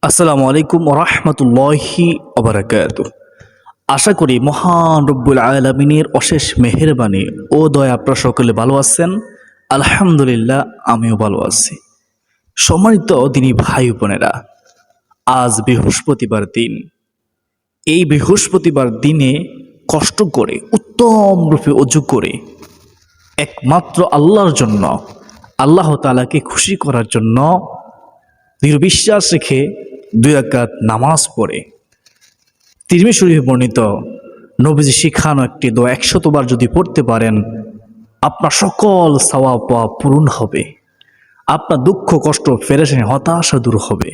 আসসালামু আলাইকুম রাহমাতুল্লাহি ওয়া বারাকাতুহু। আশা করি মহান রব্বুল আলামিনের অশেষ মেহেরবানি ও দয়া আপনারা সকলে ভালো আছেন। আলহামদুলিল্লাহ, আমিও ভালো আছি। সম্মানিত দিনী ভাই বোনেরা, আজ বৃহস্পতিবার দিন। এই বৃহস্পতিবার দিনে কষ্ট করে উত্তম রূপে অজু করে একমাত্র আল্লাহর জন্য, আল্লাহ তাআলাকে খুশি করার জন্য দৃঢ় বিশ্বাস রেখে 2 রাকাত নামাজ পড়ে তিরমিজি শরীফে বর্ণিত নবীজি শিখানো একটি দোয়া 100 বার যদি পড়তে পারেন, আপনার সকল সওয়াব পাওয়া পূরণ হবে। আপনার দুঃখ কষ্ট পেরেশানি হতাশা দূর হবে।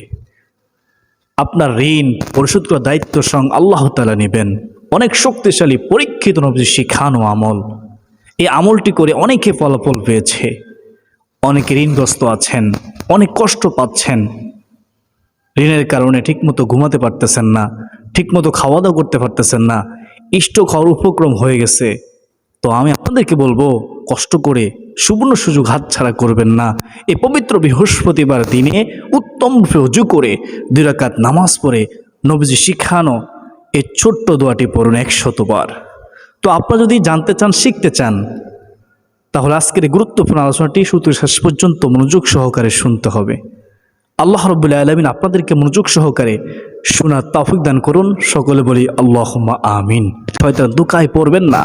আপনার ঋণ পরিশোধ করার দায়িত্ব স্বয়ং আল্লাহ তাআলা নেবেন। অনেক শক্তিশালী পরীক্ষিত নবীজি শিখানো আমল। এই আমলটি করে অনেকে ফলাফল পেয়েছে। অনেকে ঋণগ্রস্ত আছেন, অনেক কষ্ট পাচ্ছেন। ঋণের কারণে ঠিকমতো ঘুমাতে পারতেছেন না, ঠিকমতো খাওয়া দাওয়া করতে পারতেছেন না, স্ট্রোক হওয়ার উপক্রম হয়ে গেছে। তো আমি আপনাদেরকে বলবো, কষ্ট করে সুবর্ণ সুযোগ হাতছাড়া করবেন না। এই পবিত্র বৃহস্পতিবার দিনে উত্তম রূপে অজু করে 2 রাকাত নামাজ পড়ে নবীজি শিখানো এই ছোট্ট দোয়াটি পড়ুন 100 বার। তো আপনারা যদি জানতে চান, শিখতে চান, তাহলে আজকের এই গুরুত্বপূর্ণ আলোচনাটি শুরু শেষ পর্যন্ত মনোযোগ সহকারে শুনতে হবে। আল্লাহ রাব্বুল আলামিন আপনাদেরকে মনোযোগ সহকারে শোনার তৌফিক দান করুন। সকলে বলি আল্লাহুম্মা আমিন। শয়তান দুকায় পড়বেন না।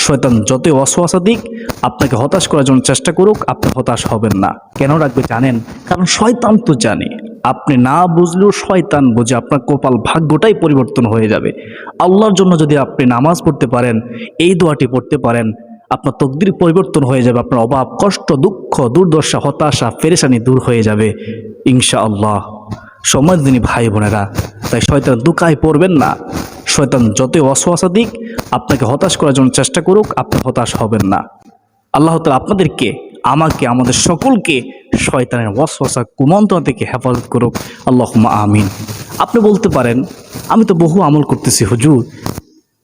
শয়তান যতই ওয়াসওয়াসা দিক, আপনাকে হতাশ করার জন্য চেষ্টা করুক, আপনি হতাশ হবেন না। কেন রাখবে জানেন? কারণ শয়তান তো জানে, আপনি না বুঝলেও শয়তান বুঝে আপনার কপাল ভাগ্যটাই পরিবর্তন হয়ে যাবে। আল্লাহর জন্য যদি আপনি নামাজ পড়তে পারেন, এই দোয়াটি পড়তে পারেন, আপনার তকদির পরিবর্তন হয়ে যাবে। আপনার অভাব কষ্ট দুঃখ দুর্দশা হতাশা পেরেশানি দূর হয়ে যাবে ইনশাআল্লাহ। সম্মানিত ভাই বোনেরা, তাই শয়তান দুকায় পড়বেন না। শয়তান যতই ওয়াসওয়াসা দিক, আপনাকে হতাশ করার জন্য চেষ্টা করুক, আপনি হতাশ হবেন না। আল্লাহ তাআলা আপনাদেরকে, আমাকে, আমাদের সকলকে শয়তানের ওয়াসওয়াসা কুমন্ত্রণা থেকে হেফাজত করুক। আল্লাহুম্মা আমিন। আপনি বলতে পারেন, আমি তো বহু আমল করতেছি হুজুর,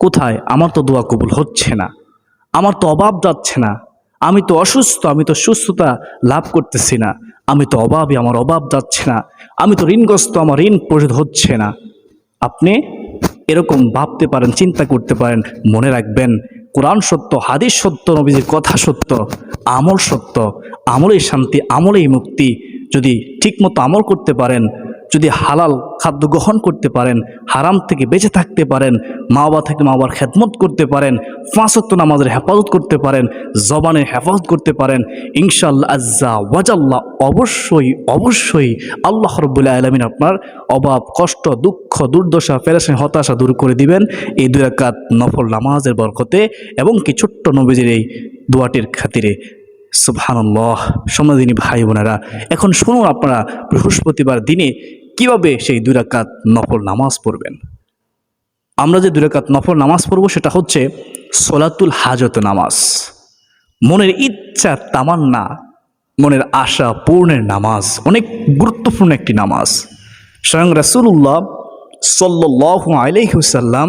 কোথায়? আমার তো দোয়া কবুল হচ্ছে না, আমার তো অভাব যাচ্ছে না, আমি তো অসুস্থ, আমি তো সুস্থতা লাভ করতেছি না, আমি তো অভাবী, আমার অভাব যাচ্ছে না, আমি তো ঋণগ্রস্ত, আমার ঋণ পরিশোধ হচ্ছে না। আপনি এরকম ভাবতে পারেন, চিন্তা করতে পারেন। মনে রাখবেন, কোরআন সত্য, হাদিস সত্য, নবীজির কথা সত্য, আমল সত্য। আমলেই শান্তি, আমলেই মুক্তি। যদি ঠিকমতো আমল করতে পারেন, যদি হালাল খাদ্য গ্রহণ করতে পারেন, হারাম থেকে বেঁচে থাকতে পারেন, মা বাবা থেকে মা বাবার খেদমত করতে পারেন, 5 ওয়াক্ত নামাজের হেফাজত করতে পারেন, জবানের হেফাজত করতে পারেন, ইনশাআল্লাহ আজ্জা ওয়াজাল্লাহ অবশ্যই অবশ্যই আল্লাহ রাব্বুল আলামিন আপনার অভাব কষ্ট দুঃখ দুর্দশা পেরেশানি হতাশা দূর করে দিবেন এই 2 রাকাত নফল নামাজের বরকতে এবং কি ছোট্ট নবীজির এই দোয়াটির খাতিরে। সুবহানাল্লাহ। সম্মানিত ভাই বোনেরা, এখন শুনুন আপনারা বৃহস্পতিবার দিনে কিভাবে সেই 2 রাকাত নফল নামাজ পড়বেন। আমরা যে 2 রাকাত নফল নামাজ পড়ব সেটা হচ্ছে সলাতুল হাজত নামাজ। মনের ইচ্ছা তামান্না, মনের আশা পূর্ণের নামাজ। অনেক গুরুত্বপূর্ণ একটি নামাজ। স্বয়ং রাসূলুল্লাহ সাল্লাল্লাহু আলাইহি ওয়াসাল্লাম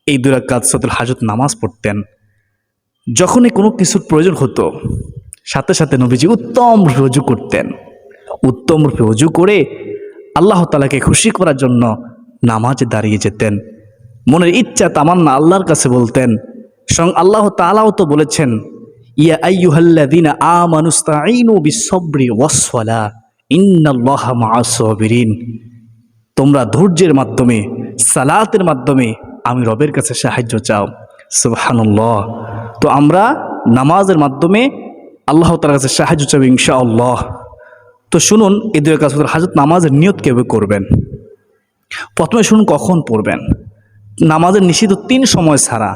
এই 2 রাকাত সলাতুল হাজত নামাজ পড়তেন। যখনই কোনো কিছুর প্রয়োজন হতো, সাথে সাথে নবীজি উত্তম রূপে অজু করতেন। উত্তম রূপে অজু করে আল্লাহ তাআলাকে খুশি করার জন্য নামাজে দাঁড়িয়ে যেতেন। মনের ইচ্ছা তামান্না আল্লাহর কাছে বলতেন। স্বয়ং আল্লাহ তাআলাও তো বলেছেন, ইয়া আইয়ুহাল্লাযীনা আমানুস্তাঈনু বিস-সাবরি ওয়াস-সালাহ ইন্নাল্লাহা মা'আস সাবিরিন। তোমরা ধৈর্যের মাধ্যমে, সালাতের মাধ্যমে আমি রবের কাছে সাহায্য চাও। সুবহানাল্লাহ। তো আমরা নামাজের মাধ্যমে আল্লাহ তাআলার কাছে সাহায্য চাই ইনশাআল্লাহ। তো শুনুন, এই 2 রাকাত হাজত নামাজের নিয়ত কিভাবে করবেন। প্রথমে শুনুন কখন পড়বেন। নামাজের নিষিদ্ধ 3 সময় ছাড়া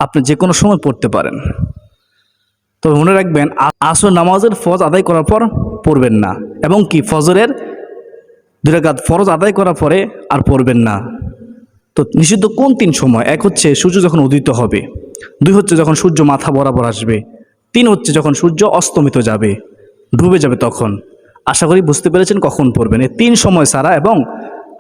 আপনি যে কোনো সময় পড়তে পারেন। তবে মনে রাখবেন, আসর নামাজের ফরজ আদায় করার পর পড়বেন না, এবং কি ফজরের 2 রাকাত ফরজ আদায় করার পরে আর পড়বেন না। তো নিষিদ্ধ কোন 3 সময়? 1 হচ্ছে সূর্য যখন উদিত হবে, 2 হচ্ছে যখন সূর্য মাথা বরাবর আসবে, 3 হচ্ছে যখন সূর্য অস্তমিত যাবে, ডুবে যাবে তখন। আশা করি বুঝতে পেরেছেন কখন পড়বেন। এই 3 সময় ছাড়া এবং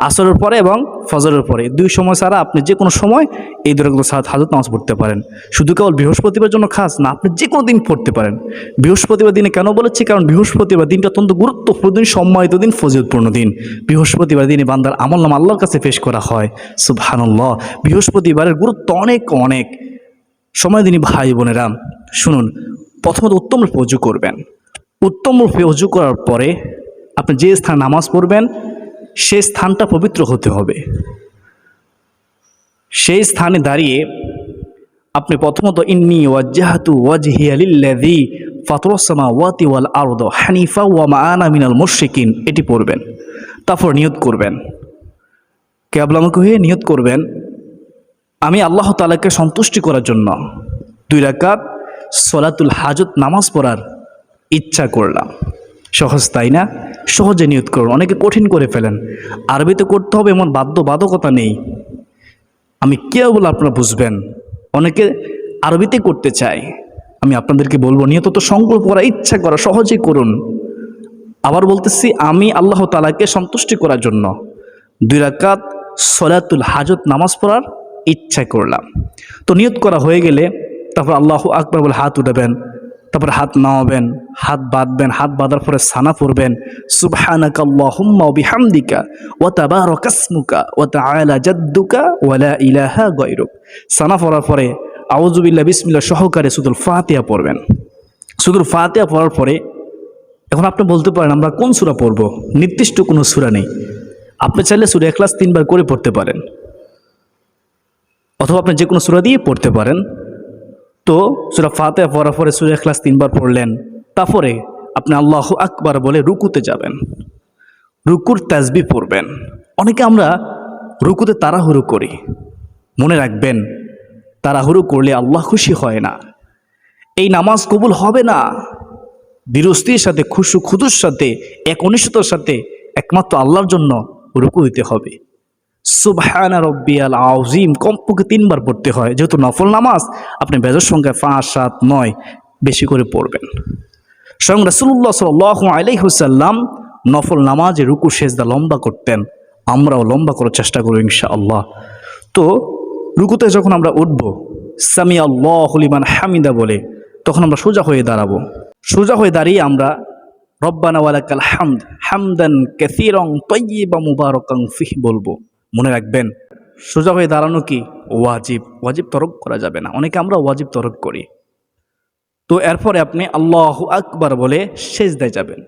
আসরের পরে এবং ফজরের পরে, দুই সময় ছাড়া আপনি যে কোনো সময় এই দুই রাকাত সালাত হাজত নামাজ পড়তে পারেন। শুধু কেবল বৃহস্পতিবার জন্য খাস না, আপনি যে কোনো দিন পড়তে পারেন। বৃহস্পতিবার দিনে কেন বলেছি? কারণ বৃহস্পতিবার দিনটা অত্যন্ত গুরুত্বপূর্ণ দিন, সম্মানিত দিন, ফজিলতপূর্ণ দিন। বৃহস্পতিবার দিনে বান্দার আমলনামা আল্লাহর কাছে পেশ করা হয়। সুবহানাল্লাহ, বৃহস্পতিবারের গুরুত্ব অনেক অনেক। সময় দিনী ভাই বোনেরা শুনুন, প্রথমত উত্তম রূপে ওযু করবেন। উত্তম রূপে ওযু করার পরে আপনি যে স্থানে নামাজ পড়বেন সেই স্থানটা পবিত্র হতে হবে। সেই স্থানে দাঁড়িয়ে আপনি প্রথমত ইন্নী ওয়াজ্জাহতু ওয়াজহিয়া লিল্লাযী ফাতারাস সামাওয়াতি ওয়াল আরদ হানিফা ওয়া মা আনা মিনাল মুশরিকিন, এটি পড়বেন। তারপর নিয়ত করবেন, কিবলামুখী হয়ে নিয়ত করবেন, আমি আল্লাহ তাআলাকে সন্তুষ্টি করার জন্য 2 রাকাত সলাতুল হাজত নামাজ পড়ার ইচ্ছা করলাম। সহজ তাই না? সহজে নিয়ত করুন। অনেকে কঠিন করে ফেলেন, আরবিতে করতে হবে এমন বাধ্যবাধকতা নেই। আমি কেউ বলে আপনারা বুঝবেন, অনেকে আরবিতে করতে চায়। আমি আপনাদেরকে বলবো নিয়ত তো সংকল্প করা, ইচ্ছা করা, সহজেই করুন। আবার বলতেছি, আমি আল্লাহ তাআলাকে সন্তুষ্টি করার জন্য 2 রাকাত সলাতুল হাজত নামাজ পড়ার ইচ্ছা করলাম। তো নিয়ত করা হয়ে গেলে তারপর আল্লাহু আকবার বলে হাত উঠাবেন, তারপর হাত নামাবেন, হাত বাঁধবেন, হাত বাঁধার পরে সানা পড়বেন, সুবহানাকা আল্লাহুম্মা ওয়া বিহামদিকা ওয়া তাবারাকা ইসমুকা ওয়া তাআলা জাদ্দুকা ওয়া লা ইলাহা গায়রুক। সানা পড়ার পরে আউযু বিল্লাহি বিসমিল্লাহ সহকারে সূরাতুল ফাতিহা পড়বেন। সূরাতুল ফাতিহা পড়ার পরে এখন আপনি বলতে পারেন আমরা কোন সূরা পড়ব? নির্দিষ্ট কোনো সূরা নেই। আপনি চাইলে সূরা ইখলাস 3 বার করে পড়তে পারেন, অথবা আপনি যে কোনো সূরা দিয়ে পড়তে পারেন। তো সূরা ফাতিহা পড়ার পরে সূরা ইখলাস 3 বার পড়লেন, তারপরে আপনি আল্লাহু আকবার বলে রুকুতে যাবেন, রুকুর তাসবিহ পড়বেন। অনেকে আমরা রুকুতে তাড়াহুড়ো করি, মনে রাখবেন তাড়াহুড়ো করলে আল্লাহ খুশি হয় না, এই নামাজ কবুল হবে না। ধীরস্থির সাথে, খুশু খুদুর সাথে, একনিষ্ঠতার সাথে একমাত্র আল্লাহর জন্য রুকু দিতে হবে। সুবহানা রব্বিয়াল আযীম কমপক্ষে 3 বার পড়তে হয়। যেহেতু নফল নামাজ, আপনি বেজর সংখ্যায় 5, 7, 9 বেশি করে পড়বেন। স্বয়ং রাসূলুল্লাহ সাল্লাল্লাহু আলাইহি ওয়াসাল্লাম নফল নামাজে রুকু সেজদা লম্বা করতেন, আমরাও লম্বা করার চেষ্টা করব ইনশাআল্লাহ। তো রুকুতে যখন আমরা উঠব, সামি আল্লাহু লিমান হামিদা বলে, তখন আমরা সোজা হয়ে দাঁড়াবো। সোজা হয়ে দাঁড়িয়ে আমরা রব্বানা ওয়ালাকাল হামদ হামদান কাসীরান তাইয়্যিবান মুবারাকান ফিহি বলবো। মনে রাখবেন, সোজা হয়ে দাঁড়ানো কি ওয়াজিব, ওয়াজিব তরক করা যাবে না। অনেকে আমরা ওয়াজিব তরক করি। তো এরপরে আপনি আল্লাহু আকবার বলে সেজদায় যাবেন।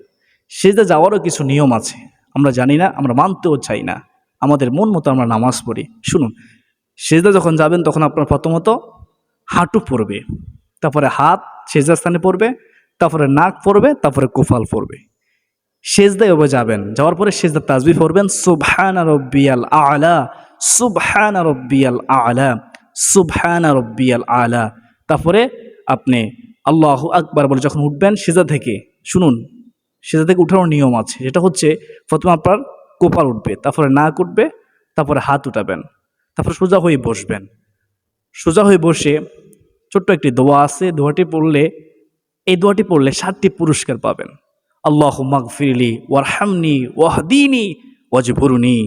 সেজদায় যাওয়ারও কিছু নিয়ম আছে, আমরা জানি না, আমরা মানতেও চাই না, আমাদের মন মতো আমরা নামাজ পড়ি। শুনুন, সেজদা যখন যাবেন তখন আপনার প্রথমত হাঁটু পড়বে, তারপরে হাত সেজদার স্থানে পড়বে, তারপরে নাক পড়বে, তারপরে কোফাল পড়বে। সেজদায় যাবেন, যাওয়ার পরে সেজদার তাসবিহ পড়বেন, সুবহানা রব্বিয়াল আ'লা, সুবহানা রব্বিয়াল আ'লা, সুবহানা রব্বিয়াল আ'লা। তারপরে আপনি আল্লাহু আকবার বলে যখন উঠবেন সেজদা থেকে, শুনুন সেজদা থেকে উঠানোর নিয়ম আছে। সেটা হচ্ছে প্রথমে আপনার কোপাল উঠবে, তারপরে নাক উঠবে, তারপরে হাত উঠাবেন, তারপরে সোজা হয়ে বসবেন। সোজা হয়ে বসে ছোট্ট একটি দোয়া আছে, দোয়াটি পড়লে, এই দোয়াটি পড়লে 7টি পুরস্কার পাবেন। আল্লাহুম্মা গফিরলি ওয়ারহামনি ওয়াহদিনি ওয়াজবুরনি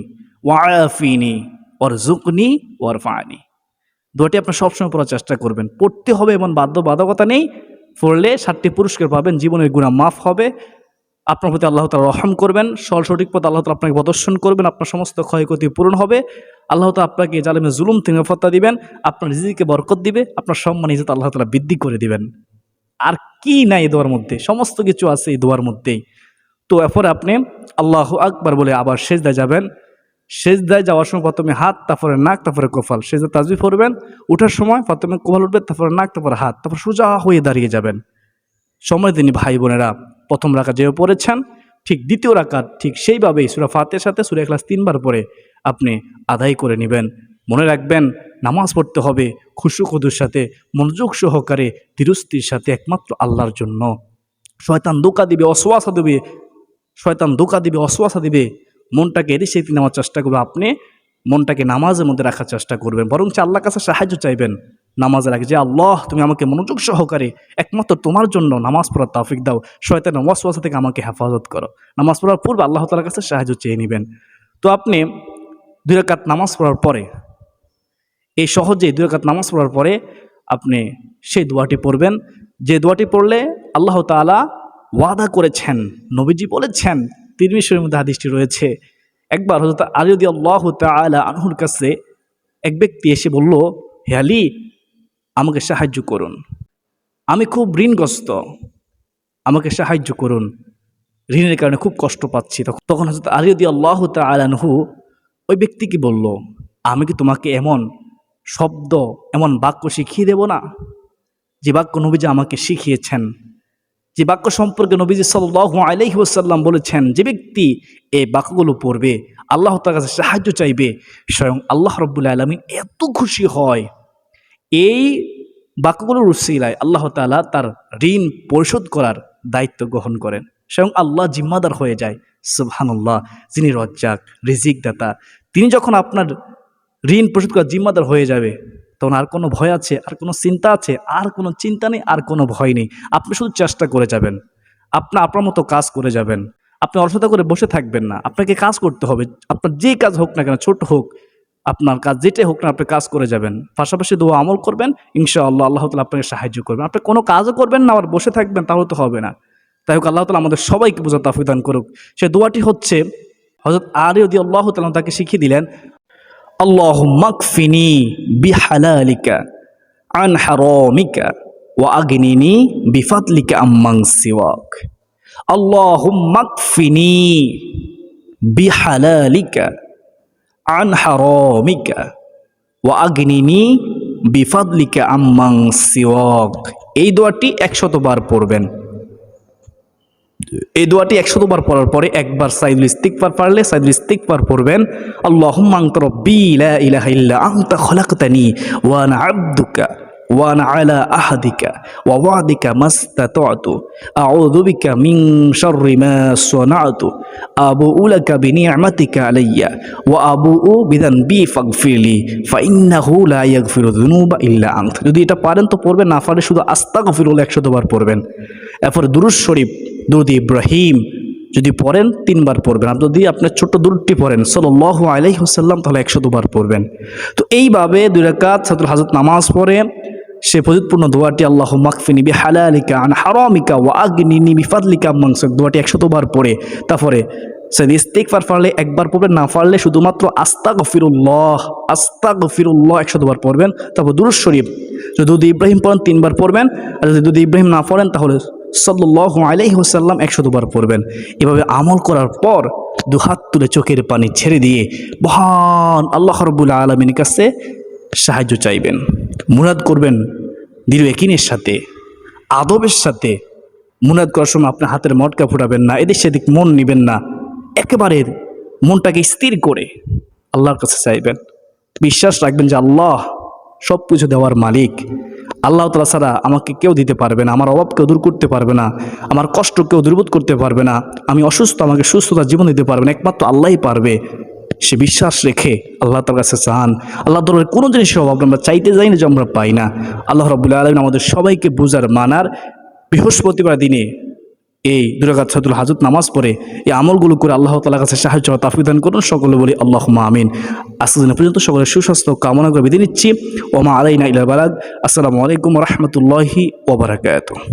ওয়াআফিনি ওয়ারযুকনি ওয়ারফানি। দোয়াটি আপনি সবসময় পড়ার চেষ্টা করবেন, পড়তে হবে এমন বাধ্যবাধকতা নেই। পড়লে 7টি পুরস্কার পাবেন, জীবনের গুনাহ মাফ হবে, আপনার প্রতি আল্লাহ তাআলা রহম করবেন, সঠিক পথ আল্লাহ তাআলা আপনাকে প্রদর্শন করবেন, আপনার সমস্ত ক্ষয়ক্ষতি পূরণ হবে। আল্লাহ তাআলা আপনাকে জালিমের জুলুম থেকে নিরাপত্তা দিবেন, আপনার রিজিকে বরকত দিবে, আপনার সম্মান ইজ্জত আল্লাহ তাআলা বৃদ্ধি করে দিবেন। আর কি নাই এই দোয়ার মধ্যে, সমস্ত কিছু আছে এই দোয়ার মধ্যেই। তো এরপরে আপনি আল্লাহু আকবার বলে আবার সেজদায় যাবেন। সেজদায় যাওয়ার সময় প্রথমে হাত, তারপরে নাক, তারপরে কোফাল। সেজদা তাসবিহ পড়বেন, ওঠার সময় প্রথমে কোফাল উঠবে, তারপরে নাক, তারপরে হাত, তারপর সোজা হয়ে দাঁড়িয়ে যাবেন। সময় তিনি ভাই বোনেরা, প্রথম রাকাত যেভাবে পড়েছেন ঠিক দ্বিতীয় রাকাত ঠিক সেইভাবেই সূরা ফাতিহার সাথে সূরা ইখলাস 3 বার পড়ে আপনি আদায় করে নেবেন। মনে রাখবেন, নামাজ পড়তে হবে খুশু খুদুর সাথে, মনোযোগ সহকারে, ধীরস্থির সাথে, একমাত্র আল্লাহর জন্য। শয়তান ধোঁকা দিবে, অসওয়াসা দিবে, শয়তান ধোঁকা দিবে, অসওয়াসা দিবে, মনটাকে এদিক সেদিক নেওয়ার চেষ্টা করবে। আপনি মনটাকে নামাজের মধ্যে রাখার চেষ্টা করবেন, বরং আল্লাহর কাছে সাহায্য চাইবেন নামাজের আগে, যে আল্লাহ তুমি আমাকে মনোযোগ সহকারে একমাত্র তোমার জন্য নামাজ পড়ার তৌফিক দাও, শয়তানের ওয়াসওয়াসা থেকে আমাকে হেফাজত করো। নামাজ পড়ার পূর্বে আল্লাহ তাআলার কাছে সাহায্য চেয়ে নেবেন। তো আপনি 2 রাকাত নামাজ পড়ার পরে, এই সহজে 2 রাকাত নামাজ পড়ার পরে আপনি সেই দোয়াটি পড়বেন, যে দোয়াটি পড়লে আল্লাহ তাআলা ওয়াদা করেছেন, নবীজি বলেছেন, তিরমিজি শরীফের মধ্যে হাদিসটি রয়েছে। একবার হযরত আলী রাদিয়াল্লাহু তাআলা আনহুর কাছে এক ব্যক্তি এসে বলল, হে আলী, আমাকে সাহায্য করুন, আমি খুব ঋণগ্রস্ত, আমাকে সাহায্য করুন, ঋণের কারণে খুব কষ্ট পাচ্ছি। তখন হযরত আলী রাদিয়াল্লাহু তাআলা আনহু ওই ব্যক্তিকে বলল, আমি কি তোমাকে এমন শব্দ, এমন বাক্য শিখিয়ে দেব না, যে বাক্য নবীজি আমাকে শিখিয়েছেন, যে বাক্য সম্পর্কে নবীজি সাল্লাল্লাহু আলাইহি ওয়াসাল্লাম বলেছেন, যে ব্যক্তি এই বাক্যগুলো পড়বে, আল্লাহ তাআলার কাছে সাহায্য চাইবে, স্বয়ং আল্লাহ রাব্বুল আলামিন এত খুশি হয়, এই বাক্যগুলোর উসিলায় আল্লাহ তাআলা তার ঋণ পরিশোধ করার দায়িত্ব গ্রহণ করেন, স্বয়ং আল্লাহ জিম্মাদার হয়ে যায়। সুবহানাল্লাহ, যিনি রজ্জাক, রিজিক দাতা, তিনি যখন আপনার ঋণ পরিশোধ করার জিম্মাদার হয়ে যাবে, তখন আর কোনো ভয় আছে, আর কোনো চিন্তা আছে? আর কোনো চিন্তা নেই, আর কোনো ভয় নেই। আপনি শুধু চেষ্টা করে যাবেন, আপনার মতো কাজ করে যাবেন, আপনি অলসতা করে বসে থাকবেন না, আপনাকে কাজ করতে হবে। আপনার যে কাজ হোক না কেন, ছোট হোক, আপনার কাজ যেটাই হোক না, আপনি কাজ করে যাবেন, পাশাপাশি দোয়া আমল করবেন, ইনশাআল্লাহ আল্লাহ তাআলা আপনাকে সাহায্য করবেন। আপনি কোনো কাজও করবেন না, আবার বসে থাকবেন, তাহলে তো হবে না। তাই হোক, আল্লাহ তাআলা আমাদের সবাইকে বোঝার তৌফিক দান করুক। সে দোয়াটি হচ্ছে, হযরত আলী রাদিয়াল্লাহু তাআলা তাকে শিখিয়ে দিলেন, আল্লাহুম্মা কফিনি বিহালালিকা আন হারামিকা ওয়া আগনিনি বিফাদলিকা আম্মান সিওয়াক। আল্লাহুম্মা কফিনি বিহালালিকা আন হারামিকা ওয়া আগনিনি বিফাদলিকা আম্মান সিওয়াক। এই দোয়াটি 100 বার পড়বেন। এই দোয়াটি 100 বার পড়ার পরে একবার সাইদুল ইস্তিগফার পারলে সাইদুল ইস্তিগফার পড়বেন। আল্লাহুম্মা আনতা রাব্বি লা ইলাহা ইল্লা আনতা খলাকতানি ওয়া আনা আবদুকা ওয়া আনা আলা আহদিকা ওয়া ওয়াদিকা মাস্তাতাতু আউযু বিকা মিন শাররি মা সানাতু আবুউ লাকা বিনি'মাতিকা আলাইয়া ওয়া আবুউ বিযানবি ফাগফিরলি ফাইন্নাহু লা ইয়াগফিরু যুনুবা ইল্লা আনত। যদি এটা পারেন তো পড়বেন, না পারলে শুধু আস্তাগফিরুল্লাহ 100 বার পড়বেন। এরপর দুরূদ শরীফ, দুরূদ ইব্রাহিম যদি পড়েন 3 বার পড়বেন। আর যদি আপনার ছোট্ট দুরূদটি পড়েন সাল্লাল্লাহু আলাইহি ওয়াসাল্লাম, তাহলে 100 বার পড়বেন। তো এইভাবে 2 রাকাত সালাতুল হাজত নামাজ পড়ে সে ফজিলতপূর্ণ দোয়াটি আল্লাহুম্মা কফিনি বিহালালিকা আন হারামিকা ওয়া আগনিনি বিফাদলিকা আম্মান সিওয়াক দোয়াটি 100 বার পড়ে তারপরে সাইদুল ইস্তিগফার পারলে একবার পড়বেন, না পারলে শুধুমাত্র আস্তাগফিরুল্লাহ 100 বার পড়বেন। তারপর দুরূদ শরীফ যদি দুরূদ ইব্রাহিম পড়েন 3 বার পড়বেন, আর যদি দুরূদ ইব্রাহিম না পড়েন তাহলে সাল্লাল্লাহু আলাইহি ওয়াসাল্লাম 100 বার পড়বেন। এভাবে আমল করার পর দুহাত তুলে চোখের পানি ছেড়ে দিয়ে মহান আল্লাহ রাব্বুল আলামিনের কাছে সাহায্য চাইবেন, মুরাদ করবেন দৃঢ় ইয়াকিনের সাথে, আদবের সাথে। মুরাদ করার সময় আপনার হাতের মটকা ফুটাবেন না, এদিক সেদিক মন নিবেন না, একেবারে মনটাকে স্থির করে আল্লাহর কাছে চাইবেন। বিশ্বাস রাখবেন যে আল্লাহ সব কিছু দেওয়ার মালিক, আল্লাহ তাআলা ছাড়া আমাকে কেউ দিতে পারবে না, আমার অভাব কেউ দূর করতে পারবে না, আমার কষ্ট কেউ দূরীভূত করতে পারবে না, আমি অসুস্থ আমাকে সুস্থতা জীবন দিতে পারবে না, একমাত্র আল্লাহই পারবে। সে বিশ্বাস রেখে আল্লাহ তাআলার কাছে চান। আল্লাহ তাআলার কোনো জিনিসের অভাব আমরা চাইতে যাই না যে আমরা পাই না। আল্লাহ রাব্বুল আলামিন আমাদের সবাইকে বুঝার মানার বৃহস্পতিবার দিনে এই 2 রাকাত সালাতুল হাজত নামাজ পড়ে এই আমলগুলো করে আল্লাহ তাআলার কাছে সাহায্য ও তৌফিক দান করুন। সকলে বলি আল্লাহুম্মা আমিন। আজকের দিন পর্যন্ত সকলের সুস্বাস্থ্য কামনা করে বিদায় নিচ্ছি। ওয়া মা আলাইনা ইল্লাল বালাগ। আসসালামু আলাইকুম ওয়া রাহমাতুল্লাহি ওয়া বারাকাতুহু।